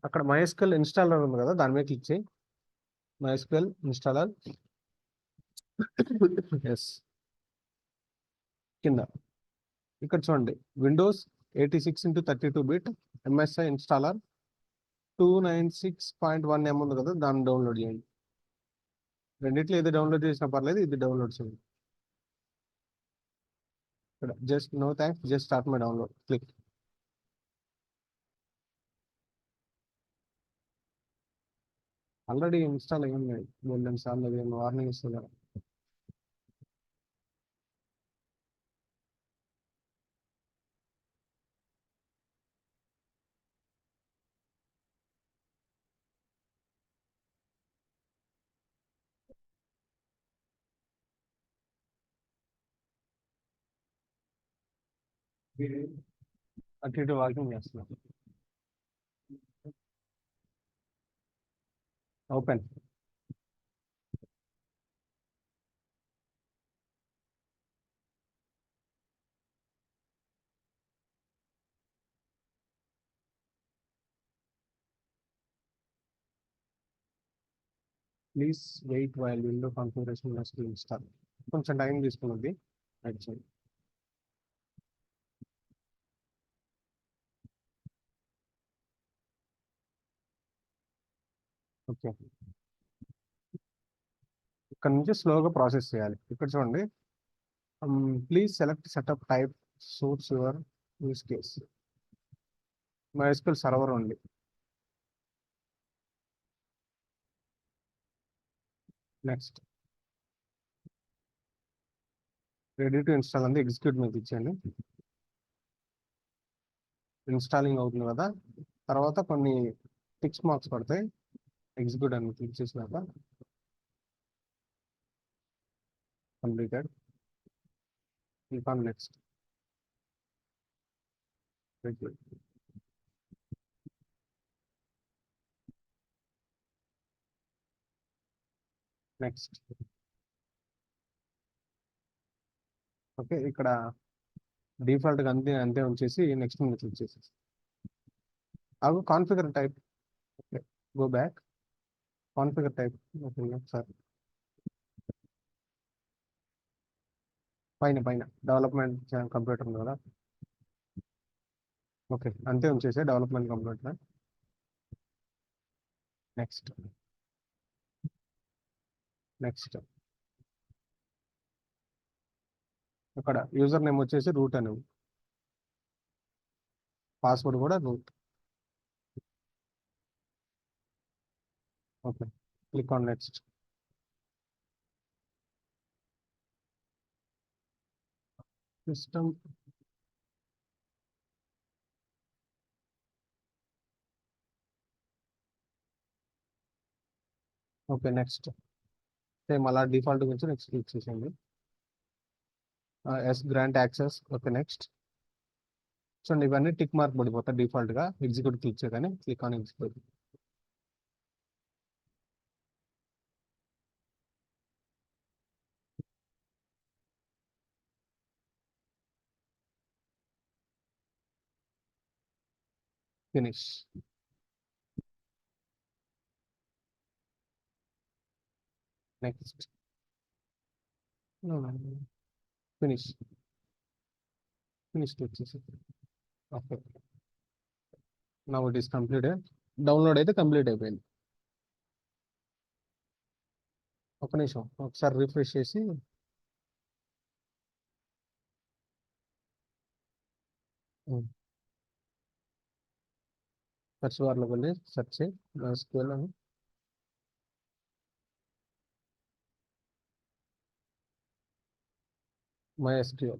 అక్కడ MySQL installer ఉంది కదా, దాని మీద క్లిక్ చేయి. MySQL installer. ఎస్. కింద ఇక్కడ చూడండి, Windows 86x32 bit MSI installer 296.1M ఉంది కదా, దాన్ని డౌన్లోడ్ చేయండి. రెండిట్లో ఏది డౌన్లోడ్ చేసినా పర్లేదు, ఇది డౌన్లోడ్ చేయండి. ఇక్కడ just no thanks, just start my download, click. Already install అయ్యింది, గోల్డెన్ సార్లు అది వార్నింగ్ ఇస్తుంది. అటు ఇటు వాకింగ్ చేస్తున్నాను. Open. Please wait while window configuration must install. కొంచెం టైం తీసుకున్నది యాక్చువల్లీ. ఓకే, ఇక్కడ నుంచి స్లోగా ప్రాసెస్ చేయాలి. ఇక్కడ చూడండి, please select setup type suits your use case. MySQL server ఉంది. నెక్స్ట్ రెడీ టు ఇన్స్టాల్ అంది, ఎగ్జిక్యూట్ మీద ఇచ్చేయండి. ఇన్స్టాలింగ్ అవుతుంది కదా, తర్వాత కొన్ని టిక్స్ మార్క్స్ పడతాయి. ఎగ్జిక్యూట్ అని క్లిక్ చేసినాక completed. Click on next. Next. Okay, ఇక్కడ డిఫాల్ట్గా అంతే అంతే ఉంచేసి నెక్స్ట్ మీద క్లిక్ చేసేసి అవి configure type. Okay, go back. Configure type okay ఒకసారి పైన పైన డెవలప్మెంట్ కంప్యూటర్ ఉంది కదా, ఓకే అంతే ఉంచేసి డెవలప్మెంట్ కంప్యూటర్. నెక్స్ట్. నెక్స్ట్ ఇక్కడ యూజర్ నేమ్ వచ్చేసి రూట్ అని, పాస్వర్డ్ కూడా root. Okay, click on next. System. Okay, next. Same అలా డిఫాల్ట్ గురించి నెక్స్ట్ క్లిక్ చేసేయండి. Yes grant access. Okay, next. చూడండి ఇవన్నీ టిక్ మార్క్ పడిపోతాయి డిఫాల్ట్గా. ఎగ్జిక్యూట్ క్లిక్ చేయగానే click on execute. Finish. Next. Finish. Finish click చేసి okay. Now it is completed. Download అయితే కంప్లీట్ అయిపోయింది. ఒక నిమిషం ఒకసారి రిఫ్రెష్ చేసి సెర్చ్ బార్లో వెళ్ళి సెర్చ్ చేయి MySQL అని. MySQL.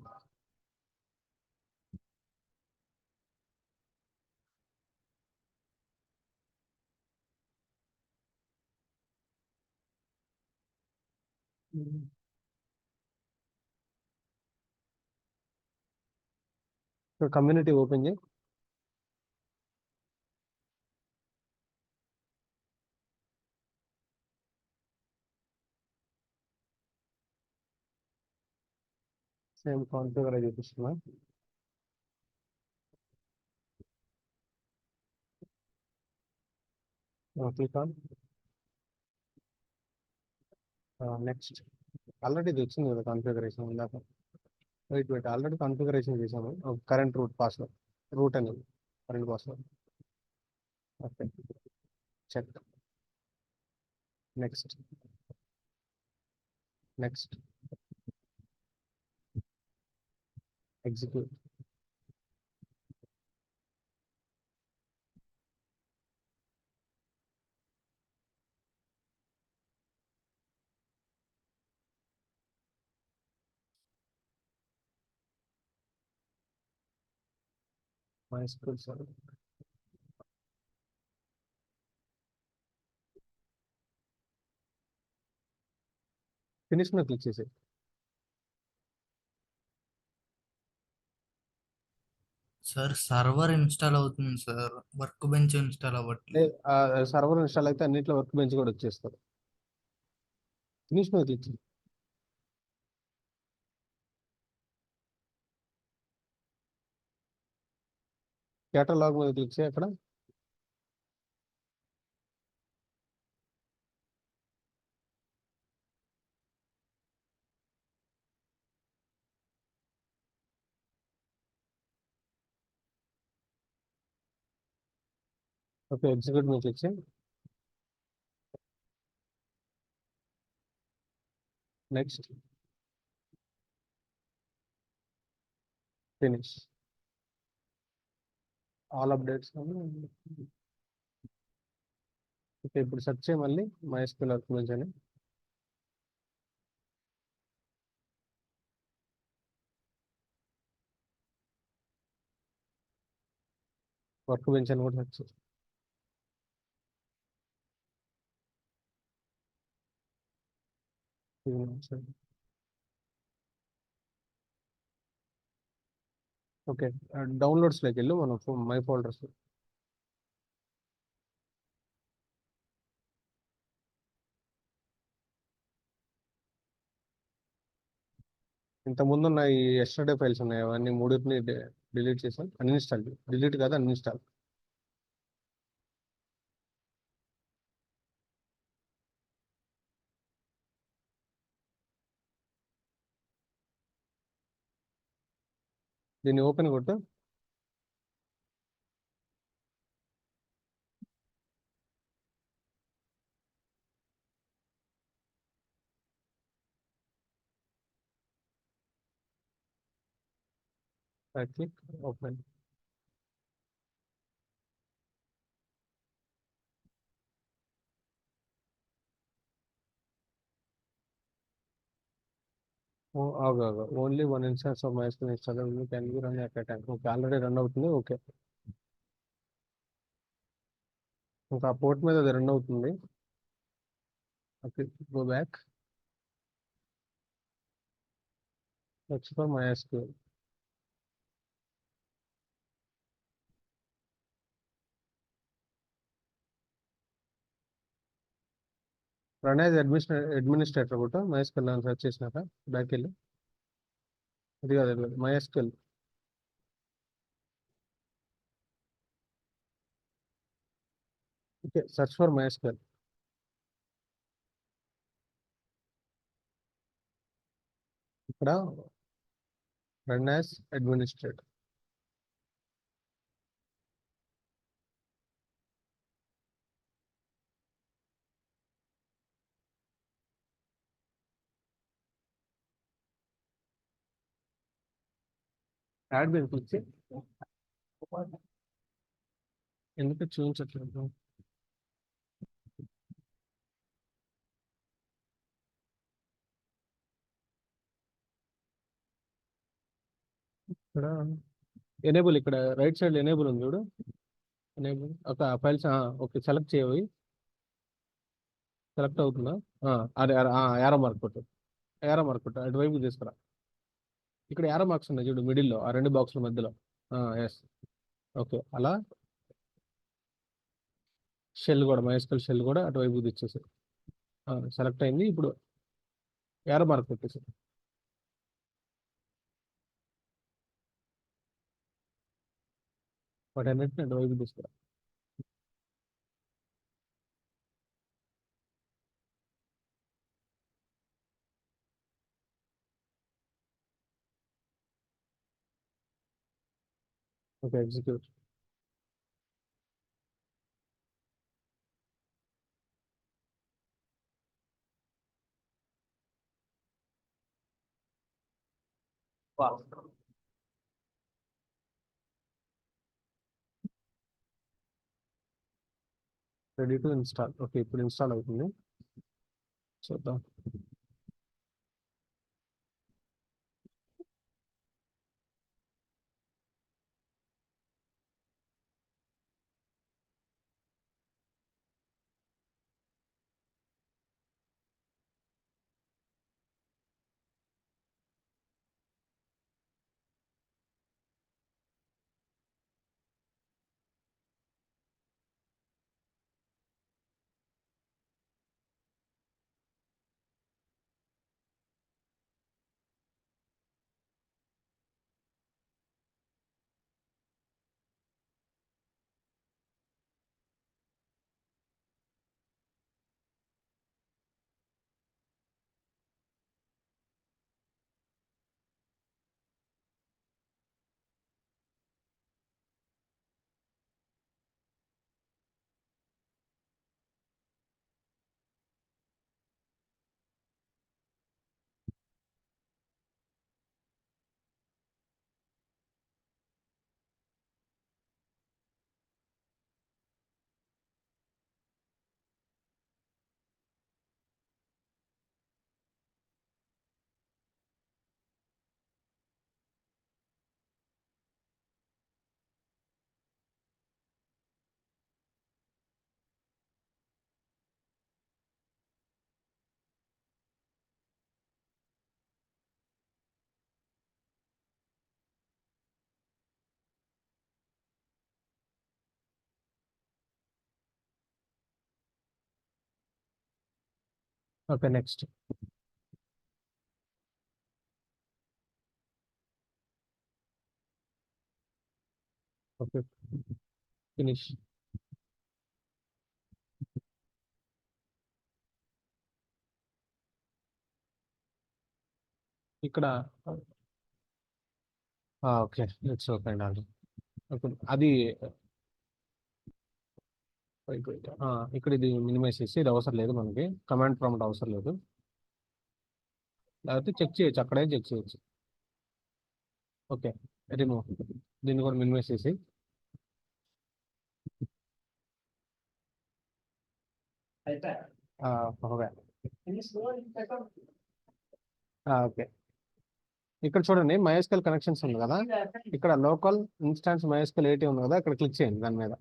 కమ్యూనిటీ ఓపెన్ చేయి. సేమ్ కాన్ఫిగర్ చూపిస్తున్నా. Click on next. ఆల్రెడీ ఇది వచ్చింది కదా కాన్ఫిగరేషన్ ఇందాక. వెయిట్ ఆల్రెడీ కాన్ఫిగరేషన్ చేసాము. కరెంట్ రూట్ పాస్వర్డ్ రూట్ అని current password. Okay, check. Next next execute. MySQL server. Finish మీద క్లిక్ చేసి సార్ సర్వర్ ఇన్స్టాల్ అవుతుంది సార్, వర్క్ బెంచ్ ఇన్స్టాల్ అవ్వట్లేదు. సర్వర్ ఇన్స్టాల్ అయితే అన్నిట్లో వర్క్ బెంచ్ కూడా వచ్చేస్తారు. ఫినిష్ మీద క్లిక్ చేసి కేటలాగ్ మీద క్లిక్ చేయి. అక్కడ ఓకే, ఎగ్జిక్యూట్ మీద క్లిక్ చేయి. Next finish all updates. Okay, ఇప్పుడు సెర్చ్ చేయి మళ్ళీ MySQL వర్క్ బెంచ్ అని. వర్క్ బెంచ్ అని కూడా సెర్చ్ చేయి. ఓకే, డౌన్లోడ్స్లోకి వెళ్ళు మన మై ఫోల్డర్స్. ఇంత ముందు ఉన్న ఈ ఎస్టర్డే ఫైల్స్ ఉన్నాయి, అవన్నీ మూడింటిని డిలీట్ చేసాం. అన్ఇన్స్టాల్, డిలీట్ కాదు అన్ఇన్స్టాల్. దీన్ని ఓపెన్ కొట్టు. Click open. ఆగు ఆగు, only one instance of MySQL install can be run at a time. Okay, already run అవుతుంది. ఓకే, ఇంకా పోర్ట్ మీద అది రన్ అవుతుంది. Okay, go back. Search for MySQL. Run as administrator కూడా MySQL అని సెర్చ్ చేసినాక బ్యాక్ వెళ్ళి, అది కాదు MySQL. Okay, search for MySQL. ఇక్కడ రన్ యాజ్ అడ్మినిస్ట్రేటర్. యాడ్ మీద క్లిక్ చేయి. ఎందుకు చూపించట్లేదు? ఇక్కడ ఎనేబుల్, ఇక్కడ రైట్ సైడ్ ఎనేబుల్ ఉంది చూడు. ఎనేబుల్ ఒక ఫైల్స్. ఓకే, సెలెక్ట్ చేయవి. సెలెక్ట్ అవుతుందా? అదే యారో మార్క్ కొట్టు. యారో మార్క్ కొట్టు, అటువైపు తీసుకురా. ఇక్కడ యారో మార్క్స్ ఉన్నాయి చూడు, మిడిల్లో ఆ రెండు బాక్సుల మధ్యలో. ఎస్. ఓకే, అలా షెల్ కూడా, MySQL షెల్ కూడా అటువైపు తెచ్చేసి సెలెక్ట్ అయింది. ఇప్పుడు యారో మార్క్ పెట్టేసి వాటన్నిటిని అటువైపు తీసుకురా. Okay, execute. Ready to install. Okay, ఇప్పుడు ఇన్స్టాల్ అవుతుంది, చూద్దాం. Okay, next. Okay, finish. ఇక్కడ ఓకే, ఇట్స్ ఓకే అండి. ఓకే, అది ఇక్కడ ఇది మినిమైజ్ చేసి, ఇది అవసరం లేదు మనకి, కమాండ్ ప్రాంప్ట్ అవసరం లేదు. లేకపోతే చెక్ చేయొచ్చు, అక్కడే చెక్ చేయొచ్చు. Okay, remove. దీన్ని కూడా మినిమైజ్ చేసి, ఓకే. ఓకే, ఇక్కడ చూడండి, MySQL కనెక్షన్స్ ఉంది కదా, ఇక్కడ లోకల్ ఇన్స్టాన్స్ MySQL 80 ఉంది కదా, ఇక్కడ క్లిక్ చేయండి దాని మీద.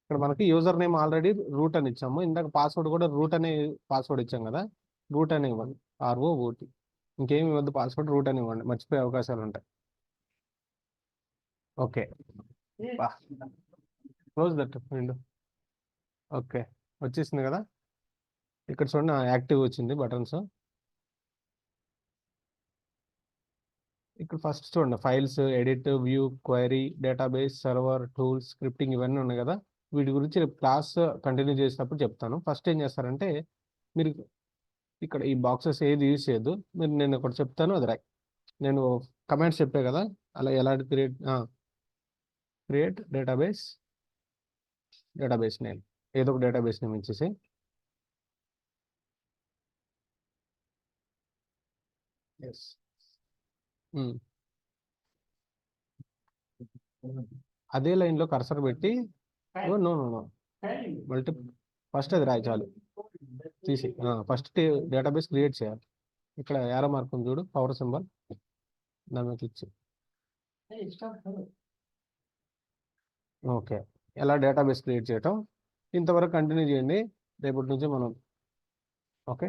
ఇక్కడ మనకి యూజర్ నేమ్ ఆల్రెడీ రూట్ అని ఇచ్చాము, ఇందాక పాస్వర్డ్ కూడా రూట్ అనే పాస్వర్డ్ ఇచ్చాం కదా, రూట్ అని ఇవ్వండి. ROOT. ఇంకేమి ఇవ్వద్దు, పాస్వర్డ్ రూట్ అని ఇవ్వండి, మర్చిపోయే అవకాశాలు ఉంటాయి. Okay, close that window. Okay, వచ్చేసింది కదా. ఇక్కడ చూడండి, యాక్టివ్ వచ్చింది బటన్స్. ఇక్కడ ఫస్ట్ చూడండి, files, edit, view, query, database, server, tools, scripting, ఇవన్నీ ఉన్నాయి కదా. వీటి గురించి రేపు క్లాస్ కంటిన్యూ చేసినప్పుడు చెప్తాను. ఫస్ట్ ఏం చేస్తారంటే, మీరు ఇక్కడ ఈ బాక్సెస్ ఏది యూజ్ చేయొద్దు. నేను ఒకటి చెప్తాను, అది రాయి. నేను కమాండ్స్ చెప్పే కదా, అలా ఎలా క్రియేట్ డేటాబేస్, డేటాబేస్ నేమ్, ఏదో ఒక డేటాబేస్ నేమ్ ఇచ్చేసి, ఎస్. అదే లైన్లో కర్సర్ పెట్టి, no no no, multi, first అది రాయి చాలు, తీసి ఫస్ట్ డేటాబేస్ క్రియేట్ చేయాలి. ఇక్కడ యారో మార్క్ ఉంది చూడు, పవర్ సింబల్, దాని మీద క్లిక్ చేయి. ఓకే, ఎలా డేటాబేస్ క్రియేట్ చేయటం ఇంతవరకు కంటిన్యూ చేయండి. రేపటి నుంచి మనం ఓకే,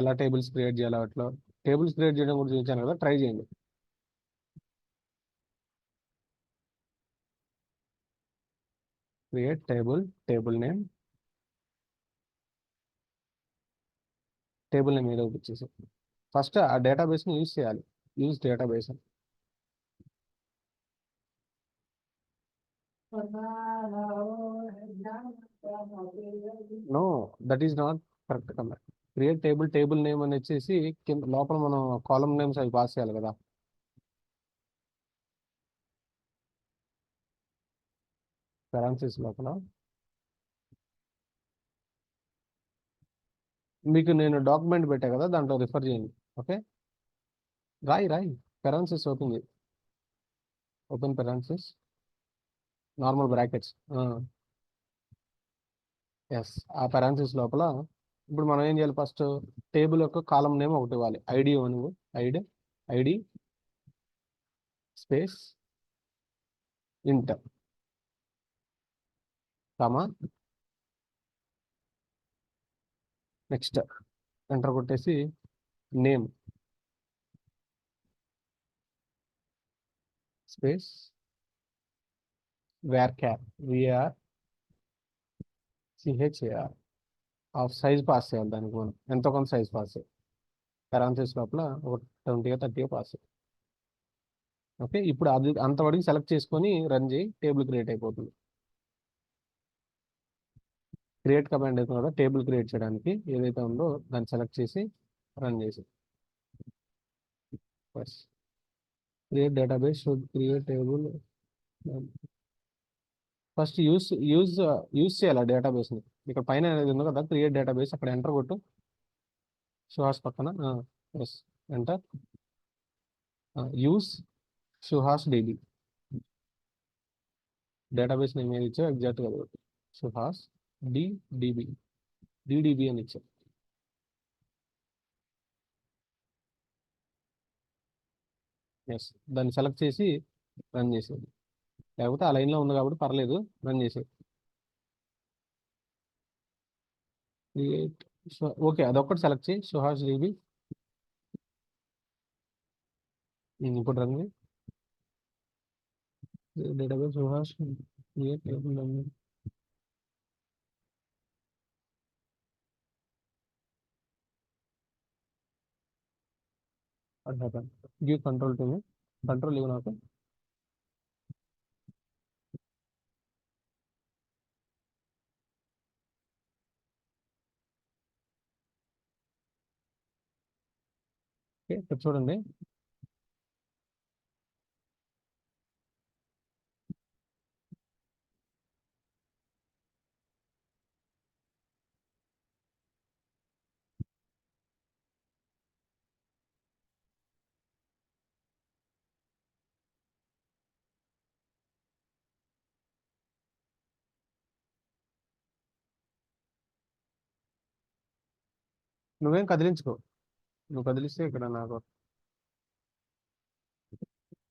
ఎలా టేబుల్స్ క్రియేట్ చేయాలి, అట్లా టేబుల్స్ క్రియేట్ చేయడం కూడా చూపించాను కదా, ట్రై చేయండి. క్రియేట్ టేబుల్ నేమ్ ఏదో వచ్చేసి, ఫస్ట్ ఆ డేటాబేస్ని యూజ్ చేయాలి. Use database. No, that is not correct command. Create table name అని వచ్చేసి కింద లోపల మనం కాలమ్ నేమ్స్ అవి పాస్ చేయాలి కదా. parentheses లోపల మీకు నేను డాక్యుమెంట్ పెట్టా కదా, దాంట్లో రిఫర్ చేయండి. ఓకే, రాయి parentheses open parentheses, normal brackets. Yes, ఆ parentheses లోపల ఇప్పుడు మనం ఏం చేయాలి, ఫస్ట్ టేబుల్ యొక్క కాలం నేమ్ ఒకటి ఇవ్వాలి. ఐడి నువ్వు ఐడి స్పేస్ ఇంట్ కామా నెక్స్ట్ ఎంటర్ కొట్టేసి name space varchar VRCHAR of size pass చేయాలి. దానికి మనం ఎంతో కొంత సైజ్ పాస్ చేయాలి. parentheses లోపల ఒక 20 30 పాస్. ఓకే, ఇప్పుడు అది అంతవరకు సెలెక్ట్ చేసుకొని రన్ చేయి, టేబుల్ క్రియేట్ అయిపోతుంది. క్రియేట్ కమాండ్ అవుతుంది కదా, టేబుల్ క్రియేట్ చేయడానికి ఏదైతే ఉందో దాన్ని సెలెక్ట్ చేసి రన్ చేసి create database should create table. First use చేయాలి ఆ డేటాబేస్ని. ఇక్కడ పైన అనేది ఉంది కదా క్రియేట్ డేటాబేస్, అక్కడ ఎంటర్ కొట్టు. సుహాస్ పక్కన yes, enter. Use Suhas DB. Database name ఏది ఇచ్చా ఎగ్జాక్ట్గా సుహాస్ డిడిబి అని ఇచ్చా. ఎస్, దాన్ని సెలెక్ట్ చేసి రన్ చేసేది. లేకపోతే ఆ లైన్లో ఉంది కాబట్టి పర్లేదు, రన్ చేసేది. క్రియేట్, ఓకే, అదొక్కటి సెలెక్ట్ చేయి సుహాస్ డిబి. ఇప్పుడు run database Suhas create table. What happened? Give control to me. Control ఇవ్వు నాకు. ఓకే, ఇక్కడ చూడండి. నువ్వేం కదిలించుకో. నువ్వు కదిలిస్తే ఇక్కడ నాకు,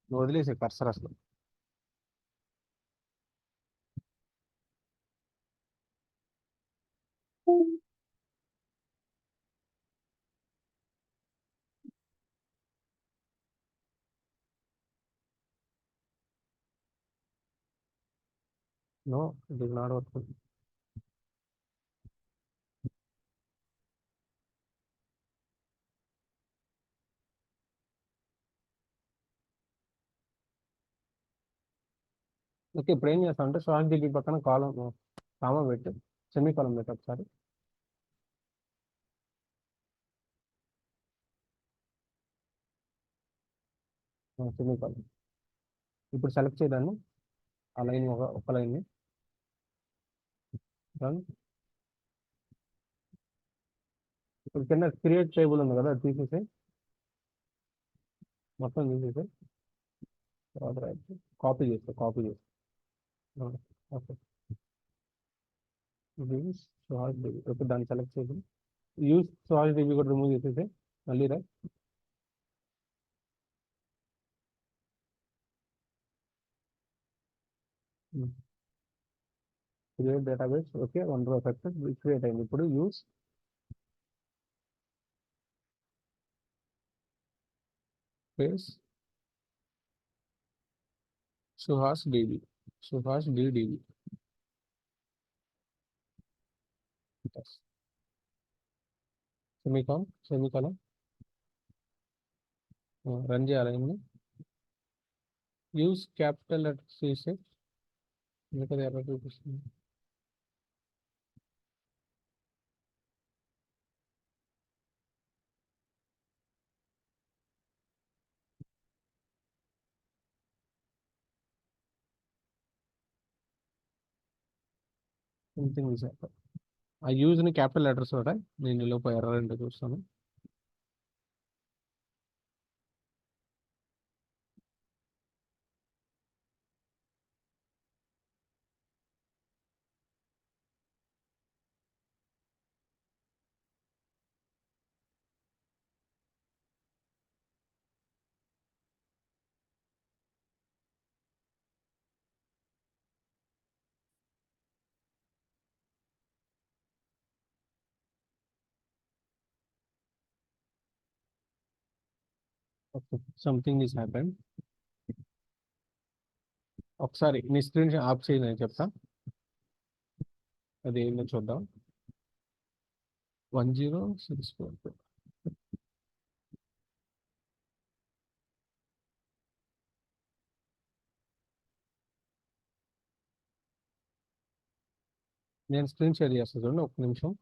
నువ్వు వదిలేసే కర్సర్ అసలు. No, it is not working. Okay, ఇప్పుడు ఏం చేస్తా అంటే షార్ట్ డిగ్రీ పక్కన కాలం కామా పెట్టి సెమీ కాలం పెట్టి ఒకసారి. సెమీ కాలం. ఇప్పుడు సెలెక్ట్ చేయదాన్ని, ఆ లైన్ ఒక లైన్ని రన్. ఇప్పుడు కింద క్రియేట్ టేబుల్ ఉంది కదా, అది తీసేసి మొత్తం తీసేసి తర్వాత కాపీ చేస్తా. Okay, use short degree. Okay, దాన్ని సెలెక్ట్ చేసి యూస్ షార్ట్ డిగ్రీ కూడా రిమూవ్ చేసేసి మళ్ళీ రా. Create database. ఓకే, వన్ రో సక్సెస్ క్రియేట్ అయింది. ఇప్పుడు use space Suhas DDB. సెమీకాలం run చేయాలి. యూస్ క్యాపిటల్ లెటర్ చేసి మిగతా ఎర్ర చూపిస్తుంది. Something is happen. ఆ యూజ్ని క్యాపిటల్ లెటర్స్ కూడా నేను ఈ లోపు ఎర్రర్ ఏంటో చూస్తాను. Something is happen. ఒకసారి నీ స్క్రీన్ ఆఫ్ చేయని చెప్తా, అది ఏంటో చూద్దాం. 1064. నేను స్క్రీన్ షేర్ చేస్తాను చూడండి, ఒక నిమిషం.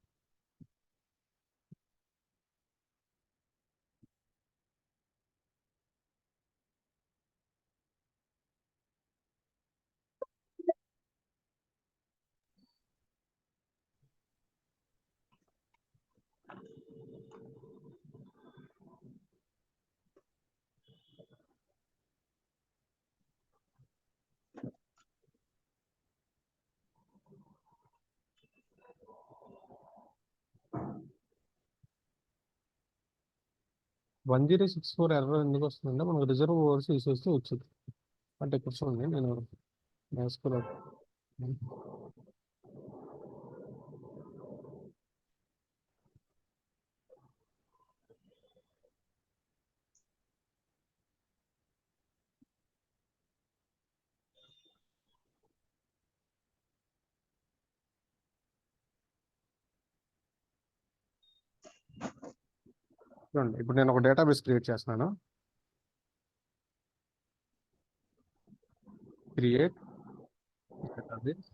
వన్ 1064 ఎర్రర్ ఎందుకు వస్తుందంటే మనకు రిజర్వ్ ఓవర్స్ తీసేస్తే వచ్చింది. అంటే ఇక్కడ చూడండి, నేను నేర్చుకోలే. చూడండి, ఇప్పుడు నేను ఒక డేటాబేస్ క్రియేట్ చేస్తున్నాను. Create database.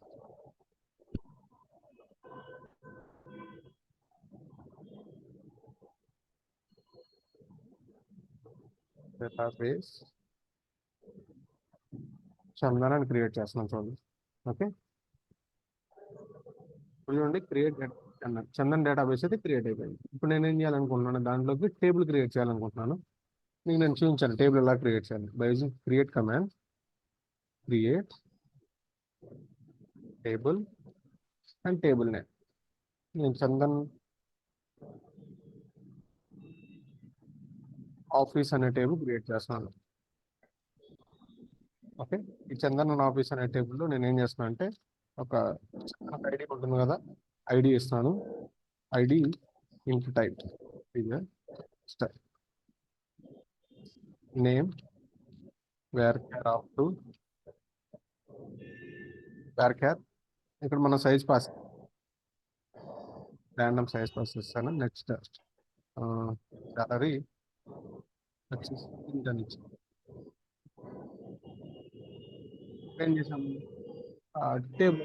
డేటాబేస్ చందనాన్ని క్రియేట్ చేస్తున్నాను చూడండి. ఓకే, ఇప్పుడు చూడండి, క్రియేట్ చందన్ డేటాబేస్ అయితే క్రియేట్ అయిపోయింది. ఇప్పుడు నేను ఏం చేయాలనుకుంటున్నాను, దాంట్లోకి టేబుల్ క్రియేట్ చేయాలనుకుంటున్నాను. మీకు నేను చూపించాను టేబుల్ ఎలా క్రియేట్ చేయాలి. By using create command, create table and table name. నేను చందన్ ఆఫీస్ అనే టేబుల్ క్రియేట్ చేస్తున్నాను. ఓకే, ఈ చందన్ ఆఫీస్ అనే టేబుల్లో నేను ఏం చేస్తున్నాను అంటే, ఒక ఐడి ఉంటుంది కదా, ఐడి ఇస్తున్నాను. ID into type name varchar of two varchar. ఇక్కడ మన size pass, random size pass ఇస్తాను. నెక్స్ట్ సాలరీ వచ్చేసి ఏం చేసాము, టేబుల్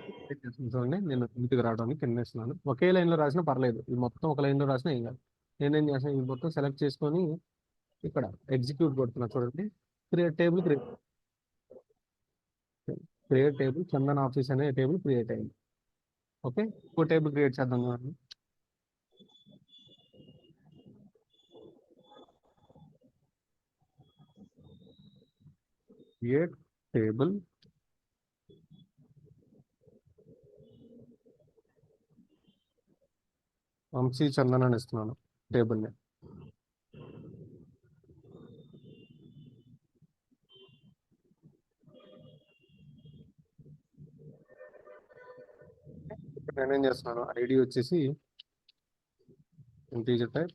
చూడండి, నేను ఇంటికి రావడానికి కింద ఇస్తున్నాను. ఒకే లైన్లో రాసినా పర్లేదు, ఇది మొత్తం ఒక లైన్లో రాసినా ఏం కాదు. నేనేం చేస్తాను, ఇది మొత్తం సెలెక్ట్ చేసుకొని ఇక్కడ ఎగ్జిక్యూట్ కొడుతున్నా చూడండి. Create table create table Chandan office అనే టేబుల్ క్రియేట్ అయింది. ఓకే, ఇంకో టేబుల్ క్రియేట్ చేద్దాం. క్రియేట్ టేబుల్ వంశీ చందన్ అని ఇస్తున్నాను టేబుల్ని. నేనేం చేస్తున్నాను, ఐడి వచ్చేసి integer type,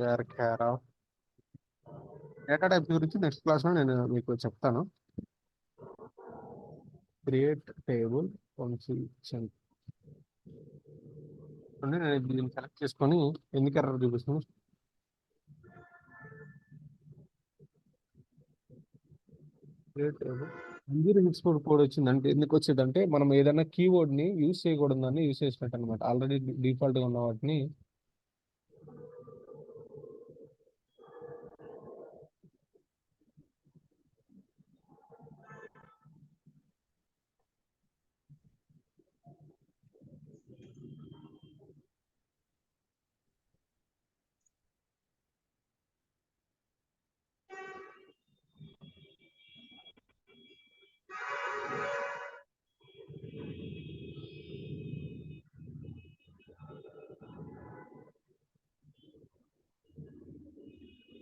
varchar of. Data type గురించి నెక్స్ట్ క్లాస్లో నేను మీకు చెప్తాను. Create table Vamshi Chand. నేను దీన్ని సెలెక్ట్ చేసుకొని ఎందుకు ఎర్రర్ చూపిస్తున్నాను. క్రియేట్ టేబుల్ 1064 కోడ్ వచ్చిందంటే ఎందుకు వచ్చేదంటే, మనం ఏదైనా కీవర్డ్ ని యూజ్ చేయకూడదని యూజ్ చేసినట్టు అనమాట. ఆల్రెడీ డిఫాల్ట్ గా ఉన్న వాటిని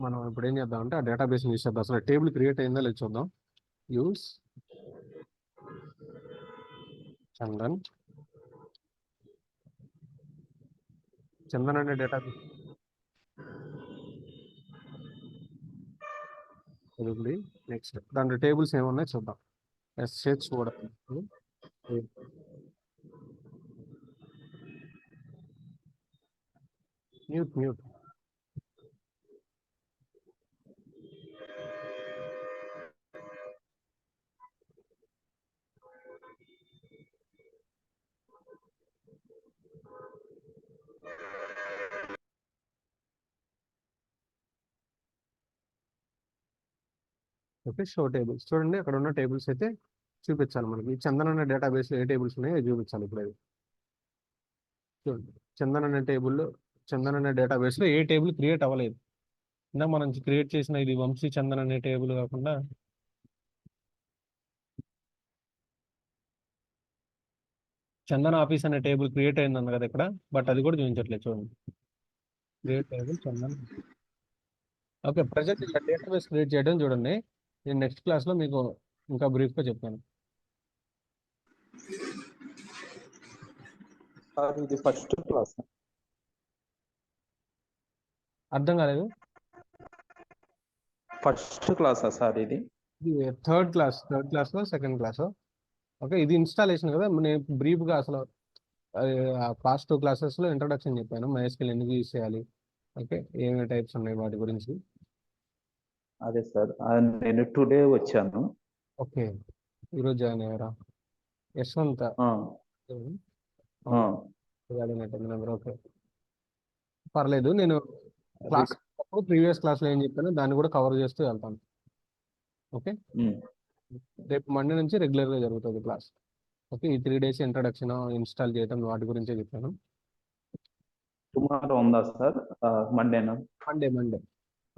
మనం ఇప్పుడు ఏం చేద్దాం అంటే ఆ డేటాబేస్ యూస్ చేద్దాం. అసలు టేబుల్ క్రియేట్ అయిందా లేదు చూద్దాం. యూస్ చందన్ చందన్ అనే డేటాబేస్ ఉంది. నెక్స్ట్ దాంట్లో టేబుల్స్ ఏమున్నాయి చూద్దాం. ఎస్హెచ్ కూడా mute mute. Okay, show tables చూడండి. అక్కడ ఉన్న టేబుల్స్ అయితే చూపించాలి మనకి. చందన్ అనే డేటాబేస్ లో ఏ టేబుల్స్ ఉన్నాయో అవి చూపించాలి. ఇప్పుడు అది చూడండి. చందన్ అనే డేటాబేస్ లో ఏ టేబుల్ క్రియేట్ అవ్వలేదు. ఇందాక మనం క్రియేట్ చేసిన ఇది వంశీ చందన్ అనే టేబుల్ కాకుండా చందన్ ఆఫీస్ అనే టేబుల్ క్రియేట్ అయింది కదా ఇక్కడ, బట్ అది కూడా చూపించట్లేదు. చూడండి, create table Chandan. Okay, present ఇలా డేటాబేస్ క్రియేట్ చేయడం చూడండి. నేను నెక్స్ట్ క్లాస్లో మీకు ఇంకా బ్రీఫ్గా చెప్తాను. సార్ ఇది ఫస్ట్ క్లాస్. అర్థం కాలేదు. ఫస్ట్ క్లాసా సార్ ఇది? ఇది థర్డ్ క్లాస్లో సెకండ్ క్లాస్. ఓకే, ఇది ఇన్స్టాలేషన్ కదా. నేను బ్రీఫ్గా అసలు పాస్ట్ 2 క్లాసెస్లో ఇంట్రడక్షన్ చెప్పాను. MySQL ఎందుకు యూజ్ చేయాలి, ఓకే, ఏమేమి టైప్స్ ఉన్నాయి వాటి గురించి. అదే సార్, నేను టుడే వచ్చాను. ఓకే, ఈరోజు జాయిన్ అయ్యారా? యశ్వంత్. ఆ, ఆ, ఓకే, పర్లేదు. నేను క్లాస్ ప్రీవియస్ క్లాస్లో ఏం చెప్పానో దాన్ని కూడా కవర్ చేస్తూ వెళ్తాను. ఓకే, రేపు మండే నుంచి రెగ్యులర్గా జరుగుతుంది క్లాస్. ఓకే, ఈ 3 డేస్ ఇంట్రడక్షన్, ఇన్స్టాల్ చేయడం వాటి గురించే చెప్పాను. టుమారో ఉందా సార్? మండేనా? మండే.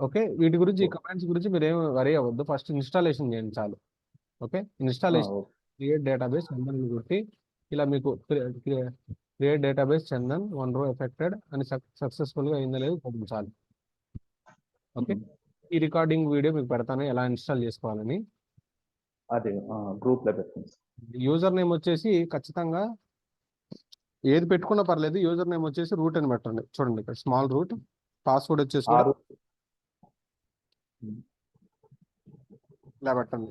ఓకే, వీటి గురించి, ఈ కమాండ్స్ గురించి మీరు ఏమి వరీ అవ్వద్దు. ఫస్ట్ ఇన్స్టాలేషన్ చేయండి చాలు. Okay, installation create database Chandan కొట్టి ఇలా మీకు create database Chandan 1 row affected అని సక్సెస్ఫుల్గా అయిందో లేదు చాలు. ఓకే, ఈ రికార్డింగ్ వీడియో మీకు పెడతాను ఎలా ఇన్స్టాల్ చేసుకోవాలని. అదే గ్రూప్లో పెట్టండి. యూజర్ నేమ్ వచ్చేసి ఖచ్చితంగా ఏది పెట్టుకున్నా పర్లేదు. యూజర్ నేమ్ వచ్చేసి రూట్ అని పెట్టండి. చూడండి ఇక్కడ స్మాల్ రూట్. పాస్వర్డ్ వచ్చేసి కూడా ఇలా పెట్టండి.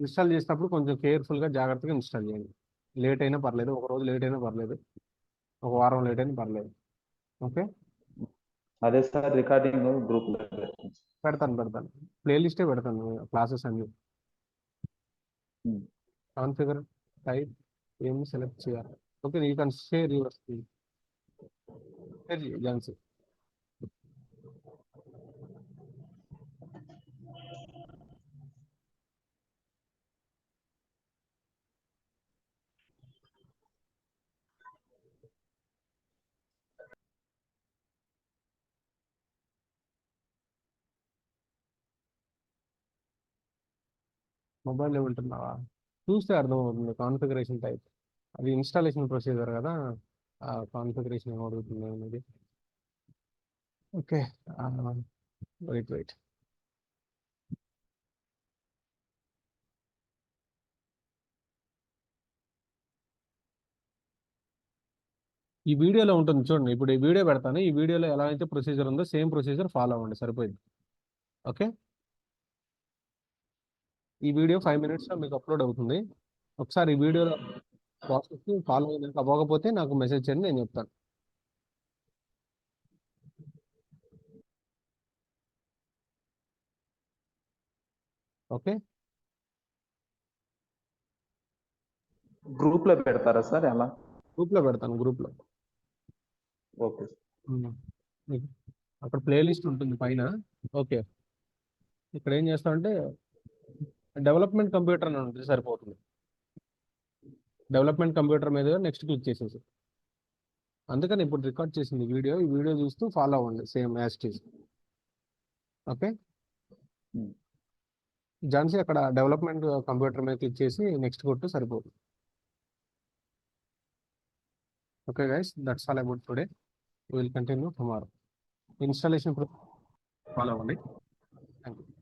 ఇన్స్టాల్ చేసినప్పుడు కొంచెం కేర్ఫుల్గా జాగ్రత్తగా ఇన్స్టాల్ చేయండి. లేట్ అయినా పర్లేదు, ఒక రోజు లేట్ అయినా పర్లేదు, ఒక వారం లేట్ అయినా పర్లేదు. ఓకే, అదే సార్ రికార్డింగ్ గ్రూప్లో పెడతాను. ప్లేలిస్టే పెడతాను క్లాసెస్ అన్ని. కాన్ఫిగర్ టైప్ ఏమి సెలెక్ట్ చేయాలి. Okay, you can share your screen. Jhansi, మొబైల్లో ఉంటున్నావా? చూస్తే అర్థమవుతుంది కాన్ఫిగరేషన్ టైప్. అది ఇన్స్టాలేషన్ ప్రొసీజర్ కదా, ఆ కాన్ఫిగరేషన్ ఏమవుతుంది అనేది. Okay, wait. ఈ వీడియోలో ఉంటుంది చూడండి. ఇప్పుడు ఈ వీడియో పెడతాను. ఈ వీడియోలో ఎలా అయితే ప్రొసీజర్ ఉందో సేమ్ ప్రొసీజర్ ఫాలో అవ్వండి, సరిపోయింది. ఓకే, ఈ వీడియో 5 minutesలో మీకు అప్లోడ్ అవుతుంది. ఒకసారి ఈ వీడియోలో ప్రాసెస్ ఫాలో అవ్వకపోతే నాకు మెసేజ్ చేయండి, నేను చెప్తాను. ఓకే, గ్రూప్లో పెడతారా సార్? ఎలా? గ్రూప్లో పెడతాను, గ్రూప్లో. ఓకే. అక్కడ ప్లేలిస్ట్ ఉంటుంది పైన. ఓకే, ఇక్కడ ఏం చేస్తామంటే డెవలప్మెంట్ కంప్యూటర్ అని ఉంటుంది, సరిపోతుంది. డెవలప్మెంట్ కంప్యూటర్ మీద నెక్స్ట్ క్లిక్ చేసేసి, అందుకని ఇప్పుడు రికార్డ్ చేసింది వీడియో. ఈ వీడియో చూస్తూ ఫాలో అవ్వండి same as it is. Okay, Jhansi అక్కడ డెవలప్మెంట్ కంప్యూటర్ మీద క్లిక్ చేసి నెక్స్ట్ కొట్టు, సరిపోతుంది. Okay guys, that's all about today. Will continue tomorrow. Installation follow అవ్వండి. Thank you.